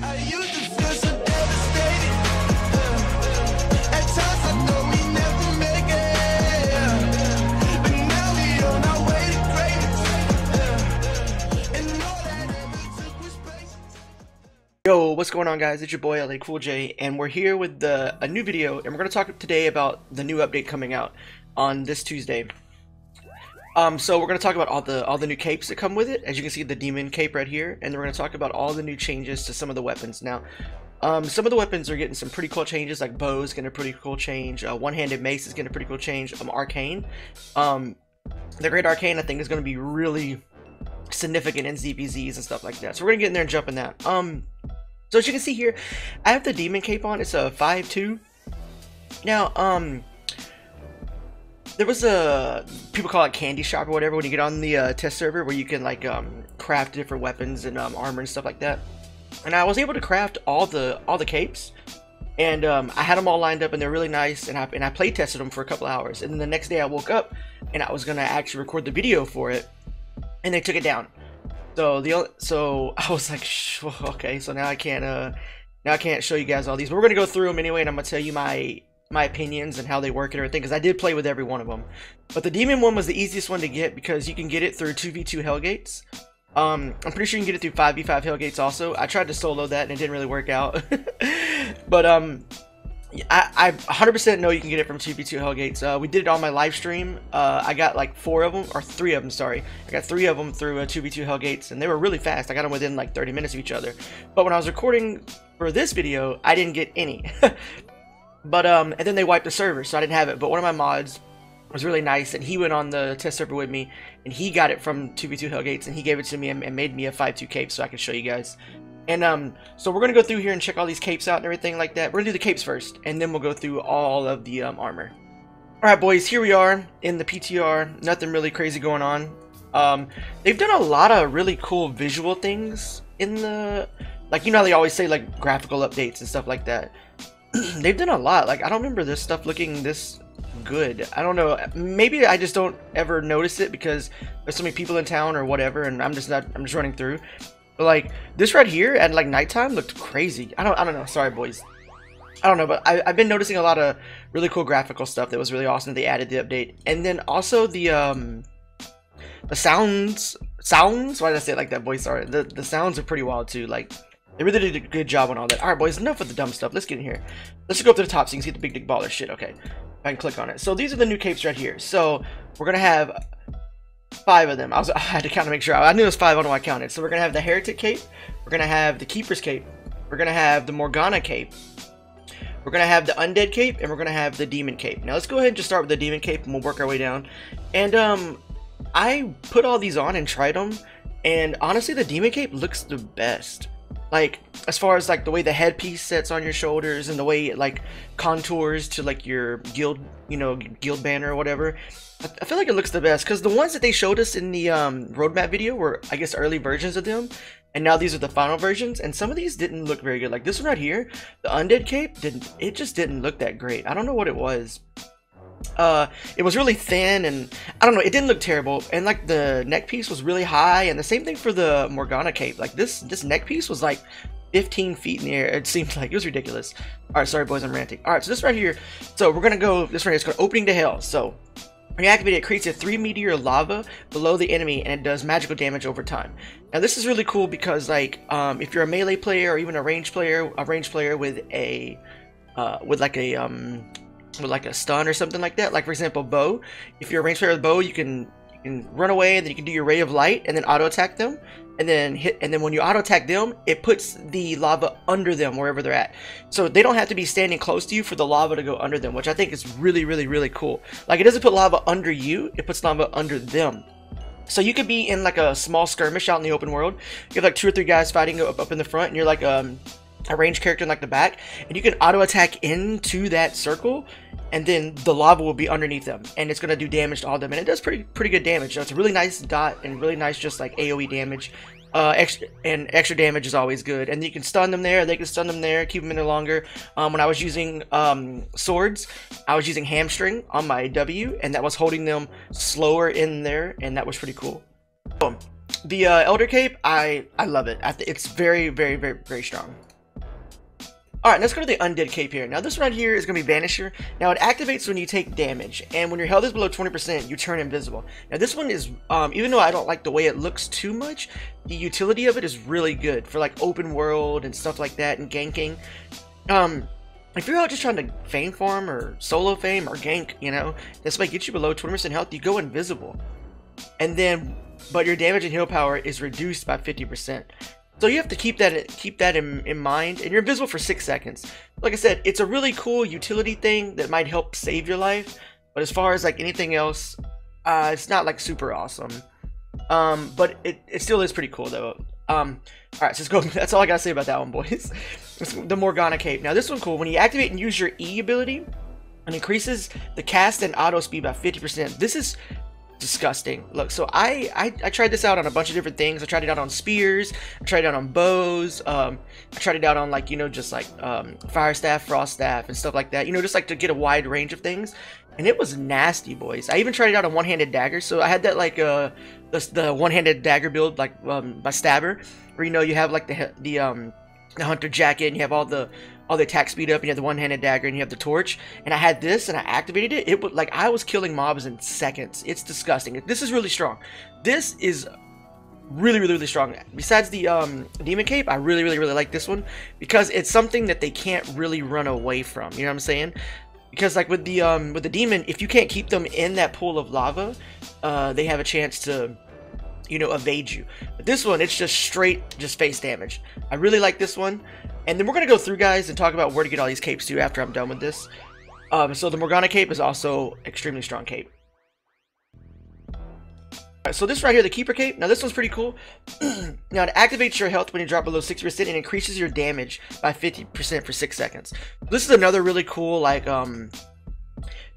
I used to feel so devastated. At times I thought we never make it. But now we on our way to greatness. And all that ever took was patience. Yo, what's going on, guys? It's your boy LA Cool J, and we're here with a new video, and we're going to talk today about the new update coming out on this Tuesday. So we're going to talk about all the new capes that come with it. As you can see, the demon cape right here, and we're going to talk about all the new changes to some of the weapons. Now, some of the weapons are getting some pretty cool changes, like bow is getting a pretty cool change. One-handed mace is getting a pretty cool change. Arcane, the great arcane, I think is going to be really significant in ZPZs and stuff like that. So we're gonna get in there and jump in that. So as you can see here, I have the demon cape on. It's a 5.2. Now, there was a, people call it candy shop or whatever, when you get on the test server, where you can like craft different weapons and armor and stuff like that. And I was able to craft all the capes, and I had them all lined up, and they're really nice. And I play tested them for a couple hours, and then the next day I woke up and I was gonna actually record the video for it, and they took it down. So I was like, okay, so now I can't show you guys all these. But we're gonna go through them anyway, and I'm gonna tell you my opinions and how they work and everything, because I did play with every one of them. But the demon one was the easiest one to get, because you can get it through 2v2 Hellgates. I'm pretty sure you can get it through 5v5 Hellgates also. I tried to solo that and it didn't really work out. But I 100% know you can get it from 2v2 Hellgates. We did it on my live stream. I got like 4 of them, or 3 of them, sorry. I got 3 of them through 2v2 Hellgates, and they were really fast. I got them within like 30 minutes of each other. But when I was recording for this video, I didn't get any. But and then they wiped the server, so I didn't have it. But one of my mods was really nice, and he went on the test server with me, and he got it from 2v2 Hellgates, and he gave it to me and made me a 5.2 cape so I could show you guys. And so we're gonna go through here and check all these capes out and everything like that. We're gonna do the capes first, and then we'll go through all of the armor. Alright boys, here we are in the PTR. Nothing really crazy going on. They've done a lot of really cool visual things in the, like, you know how they always say like graphical updates and stuff like that. They've done a lot. Like, I don't remember this stuff looking this good. I don't know, maybe I just don't ever notice it because there's so many people in town or whatever, and I'm just running through. But like this right here at like nighttime looked crazy. I don't know, sorry boys, I don't know, but I've been noticing a lot of really cool graphical stuff that was really awesome. They added the update, and then also the sounds, why did I say it like that, boys? Sorry, the sounds are pretty wild too. Like, they really did a good job on all that. Alright boys, enough of the dumb stuff. Let's get in here. Let's just go up to the top so you can see the big dick baller shit. Okay, I can click on it. So these are the new capes right here. So we're gonna have 5 of them. I had to count to make sure. I knew it was 5. I don't know why I counted. So we're gonna have the Heretic cape. We're gonna have the Keeper's cape. We're gonna have the Morgana cape. We're gonna have the Undead cape, and we're gonna have the Demon cape. Now let's go ahead and just start with the Demon cape, and we'll work our way down. And I put all these on and tried them, and honestly, the Demon cape looks the best. Like, as far as like the way the headpiece sets on your shoulders, and the way it like contours to like your guild, you know, guild banner or whatever, I feel like it looks the best. Because the ones that they showed us in the roadmap video were, I guess, early versions of them, and now these are the final versions, and some of these didn't look very good. Like this one right here, the Undead cape, it just didn't look that great. I don't know what it was. It was really thin, and I don't know, it didn't look terrible, and like the neck piece was really high, and the same thing for the Morgana cape. Like this neck piece was like 15 feet in the air. It seemed like it was ridiculous. All right, sorry boys, I'm ranting. All right, so this right here, so we're gonna go this right here. It's called Opening to Hell. So when you activate it, it creates a 3 meteor lava below the enemy, and it does magical damage over time. Now this is really cool because like if you're a melee player or even a ranged player with a with like a stun or something like that, like for example bow, if you're a ranged player with bow, you can run away, and then you can do your ray of light and then auto attack them, and then when you auto attack them, it puts the lava under them wherever they're at, so they don't have to be standing close to you for the lava to go under them, which I think is really cool. Like, it doesn't put lava under you, it puts lava under them. So you could be in like a small skirmish out in the open world, you have like 2 or 3 guys fighting up in the front, and you're like a ranged character in like the back, and you can auto attack into that circle, and then the lava will be underneath them, and it's going to do damage to all of them, and it does pretty good damage. So it's a really nice dot, and really nice just like AoE damage. Extra damage is always good, and you can stun them there, they can stun them there, keep them in there longer. When I was using swords, I was using hamstring on my W, and that was holding them slower in there, and that was pretty cool. The Elder Cape, I love it. It's very strong. Alright, let's go to the Undead Cape here. Now this one right here is going to be Vanisher. Now it activates when you take damage, and when your health is below 20%, you turn invisible. Now this one is, even though I don't like the way it looks too much, the utility of it is really good for like open world and stuff like that and ganking. If you're out just trying to fame farm or solo fame or gank, you know, this might get you below 20% health, you go invisible. And then, but your damage and heal power is reduced by 50%. So you have to keep that in mind, and you're invisible for 6 seconds. Like I said, it's a really cool utility thing that might help save your life, but as far as like anything else, it's not like super awesome. But it still is pretty cool though. Alright, so let's go. That's all I gotta say about that one, boys. The Morgana Cape. Now this one's cool. When you activate and use your E ability, it increases the cast and auto speed by 50%. This is disgusting. Look, so I tried this out on a bunch of different things. I tried it out on spears, I tried it out on bows, I tried it out on like, you know, just like fire staff, frost staff, and stuff like that, you know, just like to get a wide range of things, and it was nasty, boys. I even tried it out on one-handed dagger. So I had that like the one-handed dagger build, like by Stabber, where, you know, you have like the hunter jacket, and you have all the attack speed up, and you have the one-handed dagger, and you have the torch. And I had this, and I activated it. It would, like, I was killing mobs in seconds. It's disgusting. This is really strong. This is really strong. Besides the demon cape, I really like this one because it's something that they can't really run away from. You know what I'm saying? Because like with the demon, if you can't keep them in that pool of lava, they have a chance to, you know, evade you. But this one, it's just straight, just face damage. I really like this one. And then we're going to go through, guys, and talk about where to get all these capes too after I'm done with this. So the Morgana Cape is also extremely strong cape. Alright, so this right here, the Keeper Cape. Now this one's pretty cool. Now it activates your health when you drop below 60% and increases your damage by 50% for 6 seconds. This is another really cool, like,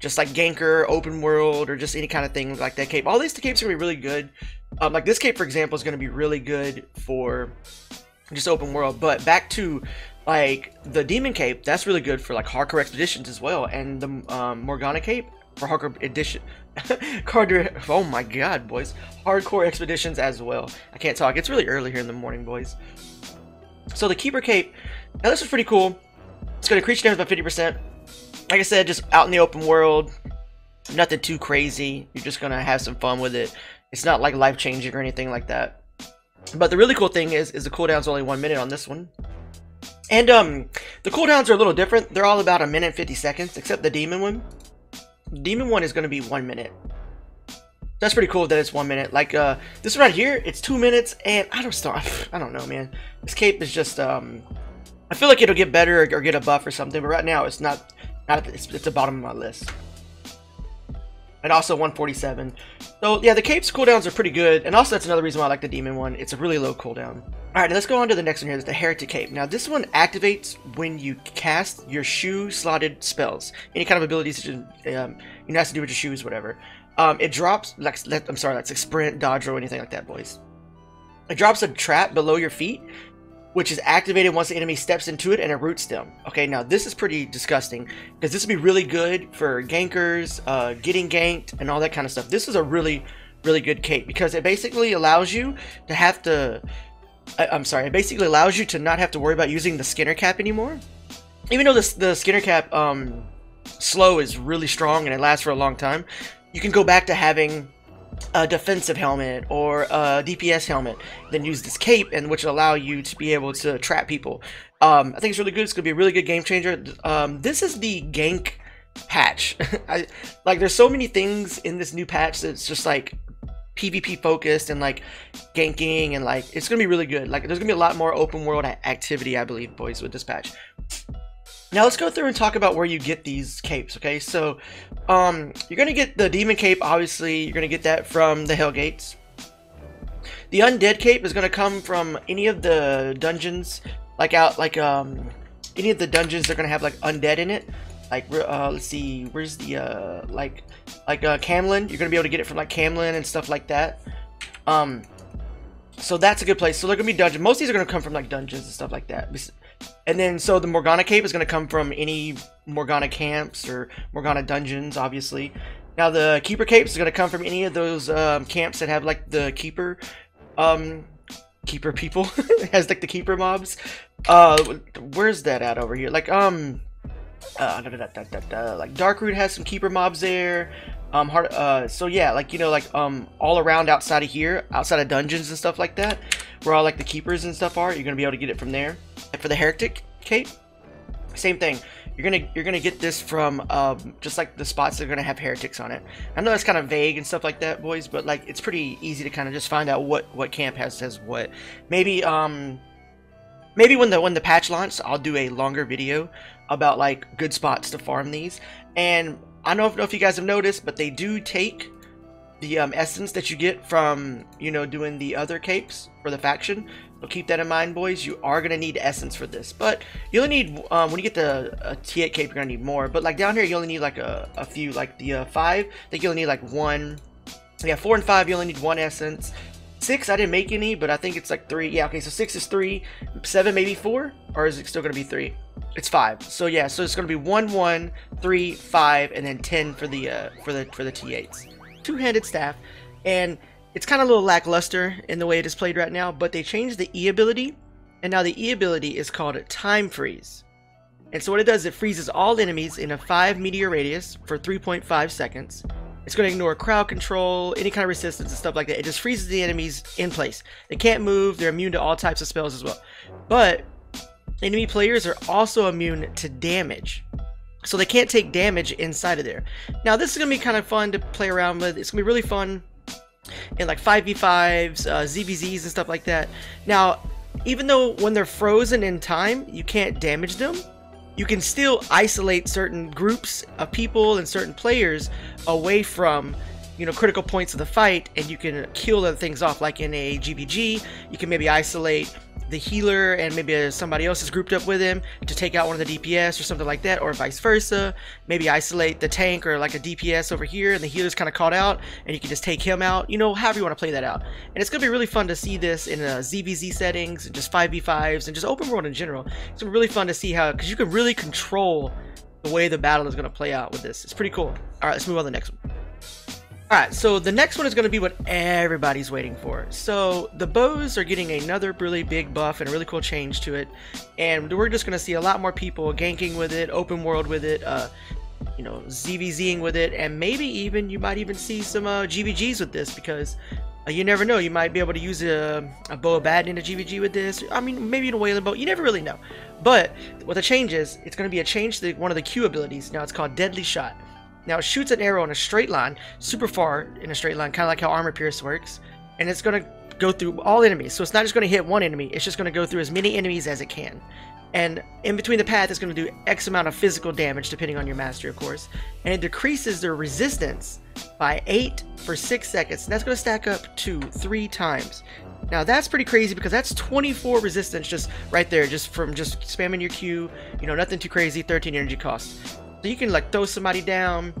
just like ganker, open world, or just any kind of thing like that cape. All these capes are going to be really good. Like this cape, for example, is going to be really good for just open world. But back to like the demon cape, that's really good for like hardcore expeditions as well. And the Morgana cape for hardcore edition. Oh my god, boys. Hardcore expeditions as well. I can't talk. It's really early here in the morning, boys. So the Keeper Cape. Now this is pretty cool. It's going to increase damage by 50%. Like I said, just out in the open world. Nothing too crazy. You're just going to have some fun with it. It's not like life-changing or anything like that. But the really cool thing is the cooldown's only 1 minute on this one. And the cooldowns are a little different. They're all about 1 minute and 50 seconds, except the demon one. The demon one is going to be 1 minute. That's pretty cool that it's 1 minute. Like this one right here, it's 2 minutes, and I don't know, man. This cape is just I feel like it'll get better or get a buff or something, but right now it's not. It's the bottom of my list. And also 147. So yeah, the cape's cooldowns are pretty good, and also that's another reason why I like the demon one. It's a really low cooldown. Alright, let's go on to the next one here. That's the Heretic Cape. Now this one activates when you cast your shoe slotted spells. Any kind of abilities that you has to do with your shoes, whatever. It drops like I'm sorry, that's like sprint, dodge, or anything like that, boys. It drops a trap below your feet, which is activated once the enemy steps into it and it roots them. Okay, now this is pretty disgusting because this would be really good for gankers, getting ganked, and all that kind of stuff. This is a really good cape because it basically allows you to have to. It basically allows you to not have to worry about using the Skinner Cap anymore. Even though the Skinner Cap slow is really strong and it lasts for a long time, you can go back to having a defensive helmet or a DPS helmet, then use this cape, and which will allow you to be able to trap people. I think it's really good. It's gonna be a really good game changer. This is the gank patch. Like there's so many things in this new patch that's just like PvP focused and like ganking, and like it's gonna be really good. Like there's gonna be a lot more open world activity, I believe, boys, with this patch. Now let's go through and talk about where you get these capes, okay? So, you're gonna get the Demon Cape, obviously, you're gonna get that from the Hellgates. The Undead Cape is gonna come from any of the dungeons, any of the dungeons that are gonna have like undead in it. Like, let's see, where's the, Camlin? You're gonna be able to get it from like Camlin and stuff like that. So that's a good place. So they're gonna be dungeons. Most of these are gonna come from like dungeons and stuff like that. And then, so the Morgana Cape is going to come from any Morgana camps or Morgana dungeons, obviously. Now, the Keeper Cape is going to come from any of those camps that have, like, the Keeper people. It has, like, the Keeper mobs. Where's that at over here? Like like Darkroot has some keeper mobs there. So yeah, like you know, like all around outside of here, outside of dungeons and stuff like that, where all like the keepers and stuff are, you're gonna be able to get it from there. And for the heretic cape, same thing. You're gonna get this from just like the spots that are gonna have heretics on it. I know that's kind of vague and stuff like that, boys, but like it's pretty easy to kind of just find out what camp says what. Maybe maybe when the patch launches, I'll do a longer video about like good spots to farm these. And I don't know if you guys have noticed, but they do take the essence that you get from, you know, doing the other capes for the faction. So keep that in mind, boys. You are gonna need essence for this, but you only need when you get the T8 cape, you're gonna need more. But like down here, you only need like a few, like the 5. I think you only need like 1. Yeah, 4 and 5, you only need 1 essence. 6, I didn't make any, but I think it's like 3. Yeah, okay, so 6 is 3, 7 maybe 4, or is it still gonna be 3? It's 5. So yeah, so it's gonna be 1, 1, 3, 5, and then 10 for the T8s. Two-handed staff, and it's kind of a little lackluster in the way it is played right now, but they changed the E ability, and now the E ability is called Time Freeze. And so what it does, it freezes all enemies in a 5 meteor radius for 3.5 seconds. It's going to ignore crowd control, any kind of resistance and stuff like that. It just freezes the enemies in place. They can't move, they're immune to all types of spells as well. But enemy players are also immune to damage. So they can't take damage inside of there. Now this is going to be kind of fun to play around with. It's going to be really fun in like 5v5s, ZVZs and stuff like that. Now, even though when they're frozen in time, you can't damage them, you can still isolate certain groups of people and certain players away from, you know, critical points of the fight, and you can kill other things off. Like in a GBG, you can maybe isolate the healer and maybe somebody else is grouped up with him to take out one of the DPS or something like that, or vice versa. Maybe isolate the tank or like a DPS over here and the healer's kind of caught out and you can just take him out, you know, however you want to play that out. And it's going to be really fun to see this in ZVZ settings and just 5v5s and just open world in general. It's going to be really fun to see how, because you can really control the way the battle is going to play out with this. It's pretty cool. All right, let's move on to the next one. Alright, so the next one is going to be what everybody's waiting for. So the bows are getting another really big buff and a really cool change to it, and we're just going to see a lot more people ganking with it, open world with it, you know, ZVZing with it, and maybe even you might even see some GVGs with this, because you never know, you might be able to use a bow of bad in a GVG with this. I mean, maybe in a whaling bow, you never really know. But what the change is, it's going to be a change to one of the Q abilities. Now it's called Deadly Shot. Now it shoots an arrow in a straight line, super far in a straight line, kind of like how Armor Pierce works, and it's going to go through all enemies. So it's not just going to hit one enemy, it's just going to go through as many enemies as it can. And in between the path, it's going to do X amount of physical damage, depending on your mastery, of course. And it decreases their resistance by 8 for 6 seconds. And that's going to stack up to 3 times. Now that's pretty crazy, because that's 24 resistance just right there, just from just spamming your Q. You know, nothing too crazy, 13 energy costs. So you can like throw somebody down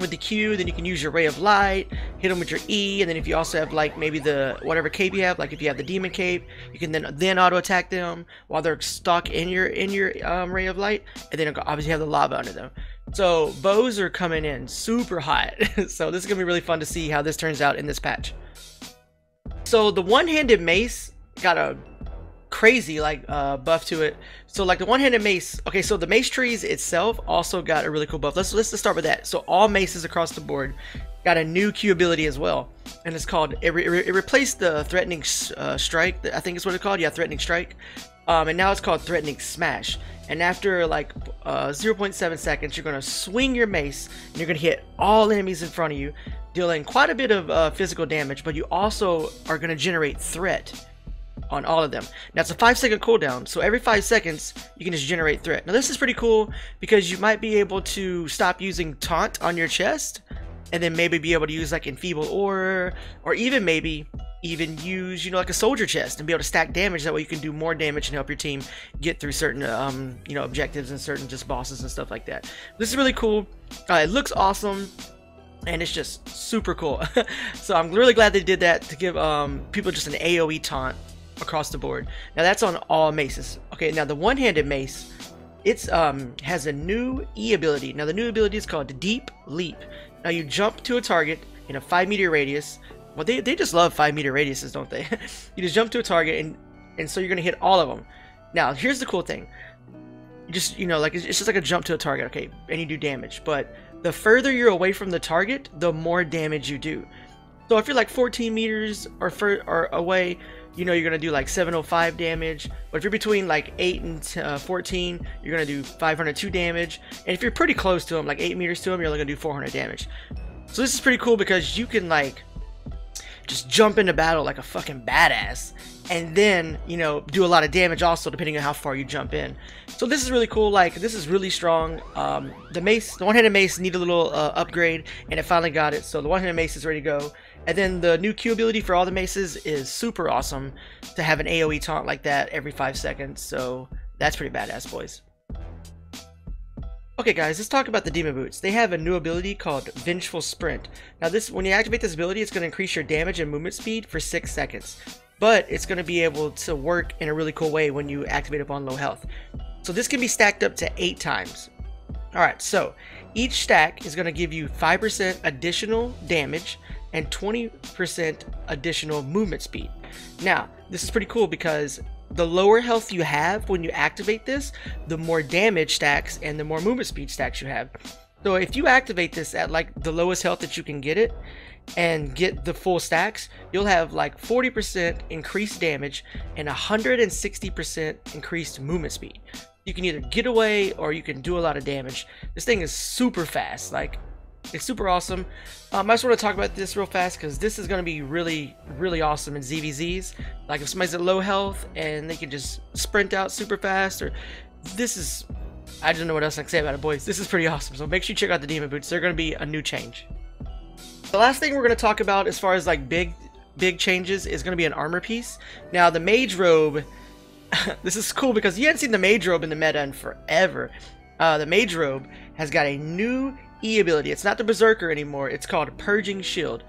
with the Q, then you can use your Ray of Light, hit them with your E, and then if you also have like maybe the whatever cape you have, like if you have the Demon Cape, you can then auto attack them while they're stuck in your Ray of Light, and then obviously have the lava under them. So bows are coming in super hot. So this is gonna be really fun to see how this turns out in this patch. So the one-handed mace got a crazy like buff to it. So like the one-handed mace, okay, so the mace trees itself also got a really cool buff. Let's just start with that. So all maces across the board got a new Q ability as well, and it's called it replaced the threatening strike, I think is what it's called. Yeah, threatening strike, and now it's called threatening smash. And after like 0.7 seconds, you're gonna swing your mace and you're gonna hit all enemies in front of you, dealing quite a bit of physical damage, but you also are gonna generate threat on all of them. Now it's a 5-second cooldown, so every 5 seconds you can just generate threat. Now this is pretty cool, because you might be able to stop using taunt on your chest, and then maybe be able to use like enfeeble aura, or even maybe use, you know, like a soldier chest, and be able to stack damage. That way you can do more damage and help your team get through certain you know, objectives and certain just bosses and stuff like that. This is really cool. It looks awesome, and it's just super cool. So I'm really glad they did that, to give people just an AoE taunt across the board. Now that's on all maces. Okay, now the one-handed mace, it's has a new E ability. Now the new ability is called Deep Leap. Now you jump to a target in a 5-meter radius. Well, they just love 5-meter radiuses, don't they? You just jump to a target, and so you're gonna hit all of them. Now, here's the cool thing. Just, you know, like it's just like a jump to a target, okay, and you do damage. But the further you're away from the target, the more damage you do. So if you're like 14 meters or away, you know you're gonna do like 705 damage. But if you're between like 8 and 14, you're gonna do 502 damage. And if you're pretty close to him, like 8 meters to him, you're only gonna do 400 damage. So this is pretty cool because you can like just jump into battle like a fucking badass, and then, you know, do a lot of damage also depending on how far you jump in. So this is really cool. Like, this is really strong. The mace, the one-handed mace, needed a little upgrade, and it finally got it. So the one-handed mace is ready to go. And then the new Q ability for all the maces is super awesome to have an AoE taunt like that every 5 seconds. So that's pretty badass, boys. Okay guys, let's talk about the demon boots. They have a new ability called Vengeful Sprint. Now this, when you activate this ability, it's going to increase your damage and movement speed for 6 seconds. But it's going to be able to work in a really cool way when you activate it on low health. So this can be stacked up to 8 times. Alright, so each stack is going to give you 5% additional damage and 20% additional movement speed. Now, this is pretty cool because the lower health you have when you activate this, the more damage stacks and the more movement speed stacks you have. So if you activate this at like the lowest health that you can get it and get the full stacks, you'll have like 40% increased damage and 160% increased movement speed. You can either get away or you can do a lot of damage. This thing is super fast. Like, it's super awesome. I just want to talk about this real fast because this is going to be really, really awesome in ZVZs. Like if somebody's at low health and they can just sprint out super fast, or this is, I don't know what else I can say about it, boys. This is pretty awesome. So make sure you check out the demon boots. They're going to be a new change. The last thing we're going to talk about as far as like big changes is going to be an armor piece. Now the Mage robe, this is cool because you hadn't seen the Mage robe in the meta in forever. The Mage robe has got a new E ability. It's not the Berserker anymore. It's called Purging Shield.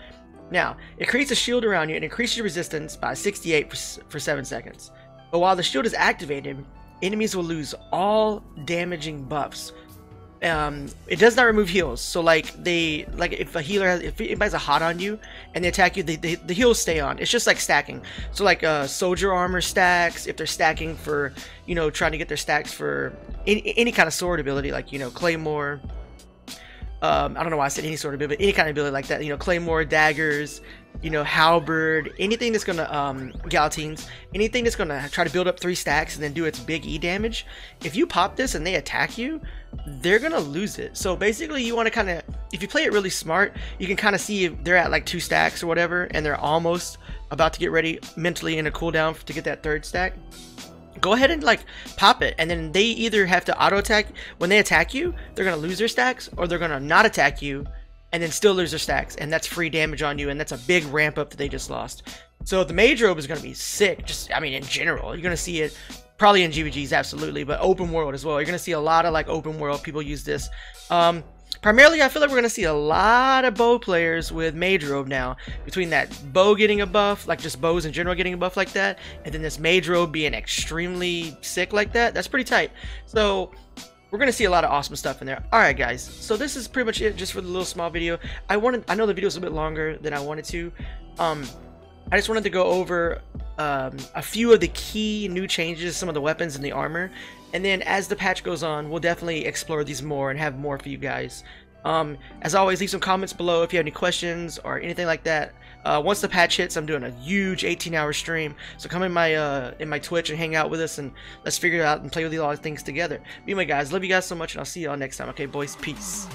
Now, it creates a shield around you and increases your resistance by 68 for 7 seconds. But while the shield is activated, enemies will lose all damaging buffs. It does not remove heals. So like if anybody has a hot on you and they attack you, the heals stay on. It's just like stacking. So like soldier armor stacks, if they're stacking for, you know, trying to get their stacks for any kind of sword ability, like, you know, claymore. I don't know why I said any sort of ability, but any kind of ability like that, you know, claymore, daggers, you know, halberd, anything that's gonna guillotines, anything that's gonna try to build up 3 stacks and then do its big E damage. If you pop this and they attack you, they're gonna lose it. So basically you want to kind of, if you play it really smart, you can kind of see if they're at like 2 stacks or whatever and they're almost about to get ready mentally in a cooldown to get that 3rd stack. Go ahead and like pop it, and then they either have to auto attack. When they attack you, they're gonna lose their stacks, or they're gonna not attack you and then still lose their stacks, and that's free damage on you, and that's a big ramp up that they just lost. So the Mage robe is gonna be sick. Just, I mean, in general, you're gonna see it probably in GVGs, absolutely, but open world as well. You're gonna see a lot of like open world people use this. Primarily, I feel like we're going to see a lot of bow players with Mage robe now. Between that bow getting a buff, like just bows in general getting a buff like that, and then this Mage robe being extremely sick like that, that's pretty tight. So we're going to see a lot of awesome stuff in there. Alright guys, so this is pretty much it just for the little small video. I know the video is a bit longer than I wanted to. I just wanted to go over a few of the key new changes, some of the weapons and the armor. And then as the patch goes on, we'll definitely explore these more and have more for you guys. As always, leave some comments below if you have any questions or anything like that. Once the patch hits, I'm doing a huge 18-hour stream. So come in my Twitch and hang out with us, and let's figure it out and play with all these things together. Anyway guys, love you guys so much, and I'll see y'all next time. Okay boys, peace.